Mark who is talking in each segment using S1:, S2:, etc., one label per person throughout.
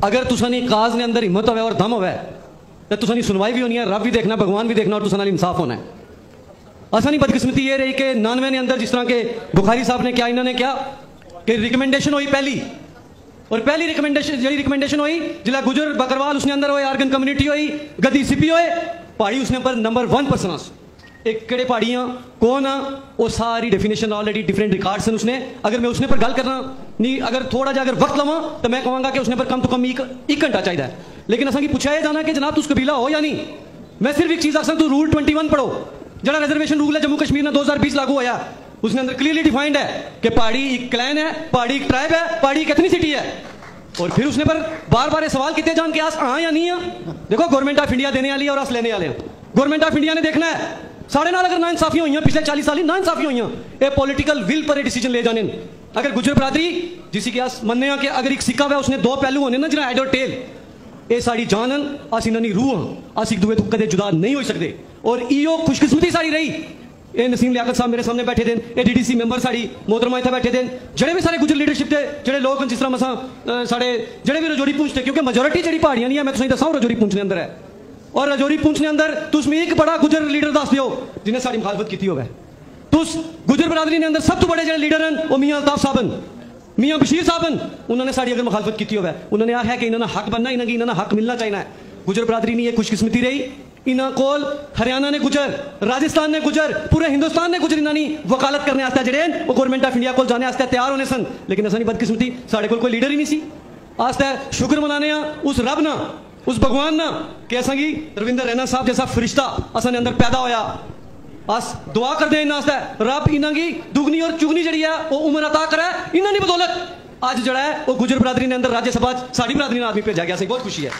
S1: अगर तुसानी काज ने अंदर हिम्मत होवे और दम होवे तो तुसानी सुनवाई भी होनी है, रब भी देखना, भगवान भी देखना और तुसा नाल इंसाफ होना है। असानी बदकिस्मती ये रही कि 99 ने अंदर जिस तरह के बुखारी साहब ने क्या इन्होंने क्या कि रिकमेंडेशन हुई पहली, और पहली रिकमेंडेशन हुई जिला गुजर बकरवाल उसने अंदर हुए, आर्गन कम्युनिटी हुई, गद्दी सीपी हुए, पहाड़ी उसने पर नंबर 1 पर्सन एक केड़े पहाड़ियां कौन आ वो सारी डेफिनेशन ऑलरेडी डिफरेंट रिकॉर्ड्स हैं उसने। अगर मैं उसने पर गल करना नहीं, अगर थोड़ा जा अगर वक्त लवा तो मैं कहूँगा कि उसने पर कम तो कम एक घंटा चाहिए। लेकिन असा पूछा यह जाना कि जनाब तुस कबीला हो या नहीं। मैं सिर्फ एक चीज़ आख तू रूल 21 पढ़ो, जरा रिजर्वेशन रूल है जम्मू कश्मीर में 2020 लागू होया, उसके अंदर क्लियरली डिफाइंड है कि पहाड़ी एक क्लैन है, पहाड़ी एक ट्राइब है, पहाड़ी एक एथनिसिटी है। और फिर उसने पर बार बार सवाल किए जान के आस हाँ या नहीं है। देखो गवर्नमेंट ऑफ इंडिया देने वाली है और अस लेने वाले हैं। गवर्नमेंट ऑफ इंडिया ने देखना है साढ़े नाल अगर ना इंसाफी हुई हैं पिछले 40 साल ना इंसाफी हुई हैं, पॉलिटिकल विल पर डिसीजन ले जाने। अगर गुजर बरादरी जिसी के अस मन्ने कि अगर एक सिक्का है उसने दो पहलू होने ना जिन्हें हेड और टेल, ये साड़ी जानन अस इन्होंने रूह हाँ, अस एक दूए तो कदे जुदा नहीं हो सकते। और इो खुशकिस्मती साड़ी रही ये नसीम लियाकत साहब मेरे सामने बैठे थे, ये DDC मेंबर साड़ी मोहतरमा इतना बैठे थे, जड़े भी सारे गुजर लीडरशिप थे जड़े लोग जिस तरह मसा साढ़े जड़े भी रजौरी पूंछते, क्योंकि मेजोरिटी जी पहाड़ियां नहीं है, मैं तुम दसा रजौरी पूंछने अंदर है। और रजौरी पूंछने अंदर तुम एक बड़ा गुजर लीडर दस दो जिन्हें साड़ी मुखालफत की हो। तुस गुजर बरादरी ने अंदर सब तो बड़े जो लीडर हैं वो मियाँ अल्ताफ साहबन, मियाँ बशीर साहबन, उन्होंने साड़ी अगर मुखालफत की हो, उन्होंने आखिया कि इन्होंने हक बनना, इन्होंने हक मिलना चाहिए। गुजर बरादरी ने यह खुशकिस्मती रही, इन्होंने कोल हरियाणा ने गुजर, राजस्थान ने गुजर, पूरे हिंदुस्तान ने गुजर इन्होंने वकालत करने आस्ते जड़े वो गवर्नमेंट ऑफ इंडिया को जाने आस्ते तैयार होने सन। लेकिन असानी बदकिस्मती साढ़े कोई लीडर ही नहीं सी। आस्ते शुक्र मनाने उस रब ना, उस भगवान ना कि असा की रविंदर रैना साहब जैसा फरिश्ता असा अंदर पैदा होया। अस दुआ करते हैं इन्होंने रब इन्हों की दुगनी और चुगनी जी है वो उम्र अता करे, इन्होंने बदौलत अज जड़ा है वो गुजर बरादरी ने अंदर राज्यसभा साड़ी बरादरी ने आदमी भेजा गया। बहुत खुशी है,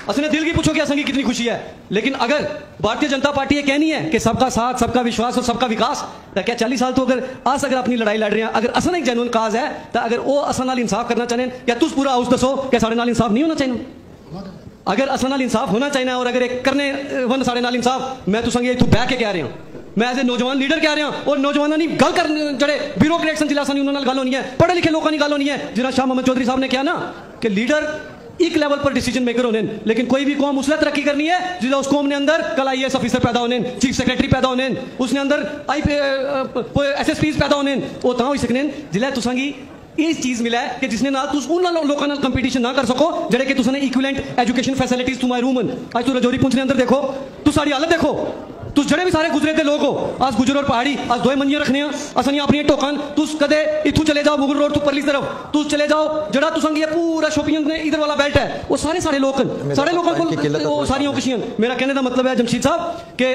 S1: असने दिल की पूछो कि असंगी कितनी खुशी है। लेकिन अगर भारतीय जनता पार्टी ये कहनी है कि सबका साथ, सबका विश्वास और सबका विकास, तो क्या 40 साल तो अगर अपनी लड़ाई लड़ रहे हैं, अगर असन एक जेन्युइन काज है तो अगर वो असन नाल इंसाफ करना चाहें, क्या तुस पूरा हाउस दसो कि साढ़े नाल इंसाफ नहीं होना चाहिए। अगर असन नाल इंसाफ होना चाहिए और अगर एक करने वन साढ़े नाल इंसाफ, मैं तुसेंगी इत्थों बह के कह रहा हूँ, मैं एज ए नौजवान लीडर कह रहा हूँ। और नौजवानों की गल कर जड़े ब्यूरोक्रेट्स जिला उन्होंने गल होनी है, पढ़े लिखे लोगों की गल होनी है। जिन्हें शाह मोहम्मद चौधरी साहब ने कहा ना कि लीडर एक लेवल पर डिसीजन मेकर होने, लेकिन कोई भी कौम उसने तरक्की करनी है जिला उस कौम ने अंदर कल IAS ऑफिसर पैदा होने, चीफ सेक्रेटरी पैदा होने, उसने अंदर SSPs पैदा होने, वो तो हो सकने जिला तुसांगी ये चीज़ मिला है कि जिसने ना तुस उन लोगों नाल कंपटीशन ना कर सको जड़े कि तुसने इक्विवेलेंट एजुकेशन फैसिलिटीज तुम्हारे रूमन। आज तू रजौरी पुंछ ने अंदर देखो, तू साड़ी हालत देखो, तुस जड़े भी सारे गुजरे थे लोग हो, आज गुजर और पहाड़ी आज दो मंजियां रखने असनी अपनी टोकन। तुस कदे इथू चले जाओ मुगल रोड तू परली तरफ, तुस चले जाओ जड़ा तुसंगी पूरा शोपियन ने इधर वाला बेल्ट है, वो सारे लोग सारे लोगों को सारियां खुशियां। मेरा कहने का मतलब है जमशीद साहब कि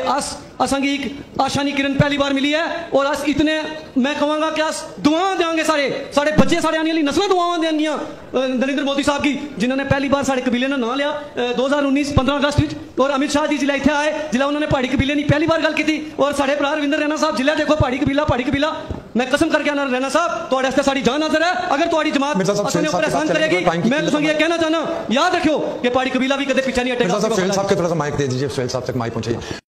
S1: असंगी एक आशानी किरण पहली बार मिली है और अस इतने मैं कहूँगा कि अस दुआवां देंगे, सारे बच्चे साढ़े आने वाली नस्लें दुआवां देंगियां नरेंद्र मोदी साहब की, जिन्होंने पहली बार साढ़े कबीले ने नाम लिया 2019 15 अगस्त। और अमित शाह जी जिला इतने आए जिला उन्होंने पहाड़ी कबीले की पहली बार गल की, और साढ़े भरा रविंदर रैना साहब जिला देखो पहाड़ी कबीला। मैं कसम करके आना रैना साहब थोड़े वास्ते साड़ी जान हाजिर है। अगर तुम्हारी जमात एहसान करेगी, मैं तुझे यह कहना चाहना याद रखियो कि पहाड़ी कबीला भी कदे पीछे नहीं हटेगा।
S2: सोहेल साहब के थोड़ा सा माइक दे दीजिए, सोहेल साहब तक माइक पहुंचाइए।